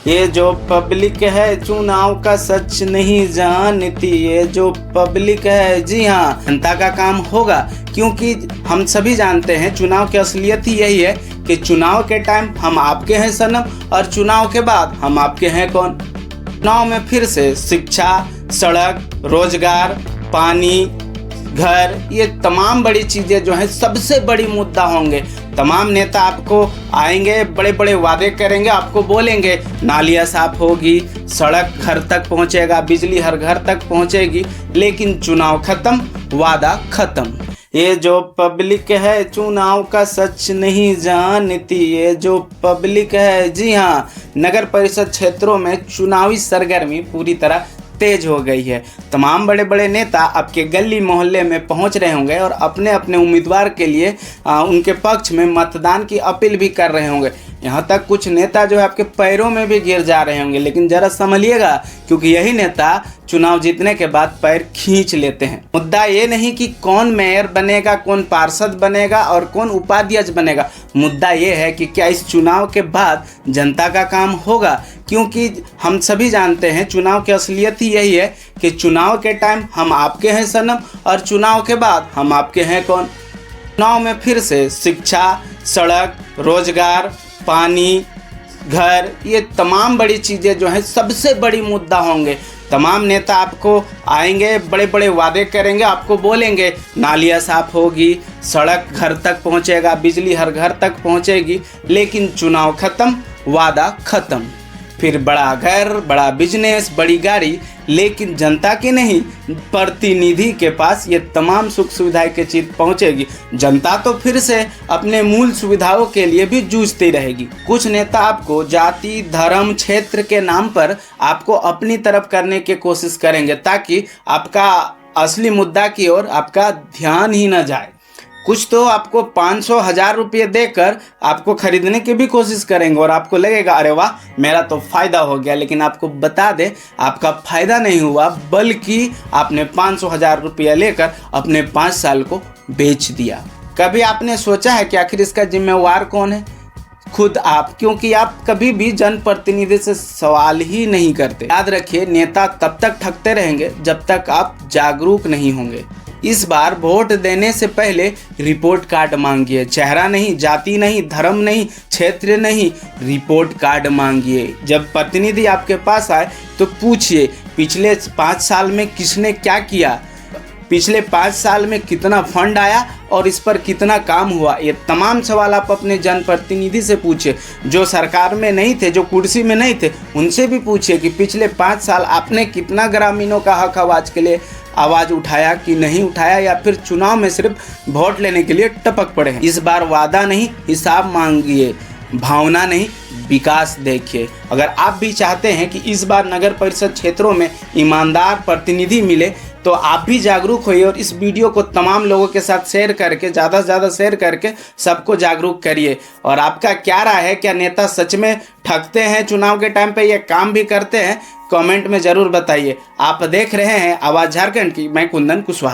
ये जो पब्लिक है चुनाव का सच नहीं जानती, ये जो पब्लिक है जी हाँ जनता का काम होगा, क्योंकि हम सभी जानते हैं चुनाव की असलियत ही यही है कि चुनाव के टाइम हम आपके हैं सनम और चुनाव के बाद हम आपके हैं कौन। चुनाव में फिर से शिक्षा, सड़क, रोजगार, पानी, घर, ये तमाम बड़ी चीज़ें जो हैं सबसे बड़ी मुद्दा होंगे। तमाम नेता आपको आएंगे, बड़े बड़े वादे करेंगे, आपको बोलेंगे नालियाँ साफ होगी, सड़क घर तक पहुंचेगा, बिजली हर घर तक पहुंचेगी, लेकिन चुनाव खत्म, वादा खत्म। ये जो पब्लिक है चुनाव का सच नहीं जानती, ये जो पब्लिक है जी हाँ नगर परिषद क्षेत्रों में चुनावी सरगर्मी पूरी तरह तेज हो गई है। तमाम बड़े बड़े नेता आपके गली मोहल्ले में पहुंच रहे होंगे और अपने अपने उम्मीदवार के लिए उनके पक्ष में मतदान की अपील भी कर रहे होंगे। यहाँ तक कुछ नेता जो है आपके पैरों में भी गिर जा रहे होंगे, लेकिन जरा संभलिएगा, क्योंकि यही नेता चुनाव जीतने के बाद पैर खींच लेते हैं। मुद्दा ये नहीं कि कौन मेयर बनेगा, कौन पार्षद बनेगा और कौन उपाध्यक्ष बनेगा, मुद्दा ये है कि क्या इस चुनाव के बाद जनता का काम होगा, क्योंकि हम सभी जानते हैं चुनाव की असलियत ही यही है कि चुनाव के टाइम हम आपके हैं सनम और चुनाव के बाद हम आपके हैं कौन। चुनाव में फिर से शिक्षा, सड़क, रोजगार, पानी, घर, ये तमाम बड़ी चीज़ें जो हैं सबसे बड़ी मुद्दा होंगे। तमाम नेता आपको आएंगे, बड़े बड़े वादे करेंगे, आपको बोलेंगे नालियाँ साफ होगी, सड़क घर तक पहुंचेगा, बिजली हर घर तक पहुंचेगी, लेकिन चुनाव खत्म, वादा खत्म। फिर बड़ा घर, बड़ा बिजनेस, बड़ी गाड़ी, लेकिन जनता की नहीं, प्रतिनिधि के पास ये तमाम सुख सुविधाएं की चीज पहुंचेगी। जनता तो फिर से अपने मूल सुविधाओं के लिए भी जूझती रहेगी। कुछ नेता आपको जाति, धर्म, क्षेत्र के नाम पर आपको अपनी तरफ करने की कोशिश करेंगे, ताकि आपका असली मुद्दा की ओर आपका ध्यान ही न जाए। कुछ तो आपको 500-1000 रुपये देकर आपको खरीदने की भी कोशिश करेंगे और आपको लगेगा अरे वाह मेरा तो फ़ायदा हो गया, लेकिन आपको बता दें आपका फ़ायदा नहीं हुआ, बल्कि आपने 500-1000 रुपया लेकर अपने 5 साल को बेच दिया। कभी आपने सोचा है कि आखिर इसका जिम्मेवार कौन है? खुद आप, क्योंकि आप कभी भी जनप्रतिनिधि से सवाल ही नहीं करते। याद रखिए, नेता तब तक ठगते रहेंगे जब तक आप जागरूक नहीं होंगे। इस बार वोट देने से पहले रिपोर्ट कार्ड मांगिए। चेहरा नहीं, जाति नहीं, धर्म नहीं, क्षेत्र नहीं, रिपोर्ट कार्ड मांगिए। जब प्रतिनिधि आपके पास आए तो पूछिए पिछले 5 साल में किसने क्या किया, पिछले 5 साल में कितना फंड आया और इस पर कितना काम हुआ। ये तमाम सवाल आप अपने जनप्रतिनिधि से पूछिए। जो सरकार में नहीं थे, जो कुर्सी में नहीं थे, उनसे भी पूछिए कि पिछले 5 साल आपने कितना ग्रामीणों का हक आवाज़ के लिए आवाज़ उठाया कि नहीं उठाया, या फिर चुनाव में सिर्फ वोट लेने के लिए टपक पड़े हैं। इस बार वादा नहीं, हिसाब मांगिए, भावना नहीं, विकास देखिए। अगर आप भी चाहते हैं कि इस बार नगर परिषद क्षेत्रों में ईमानदार प्रतिनिधि मिले, तो आप भी जागरूक होइए और इस वीडियो को तमाम लोगों के साथ शेयर करके, ज़्यादा से ज़्यादा शेयर करके सबको जागरूक करिए। और आपका क्या राय है, क्या नेता सच में ठगते हैं चुनाव के टाइम पे, ये काम भी करते हैं? कमेंट में ज़रूर बताइए। आप देख रहे हैं आवाज़ झारखंड की, मैं कुंदन कुशवाहा।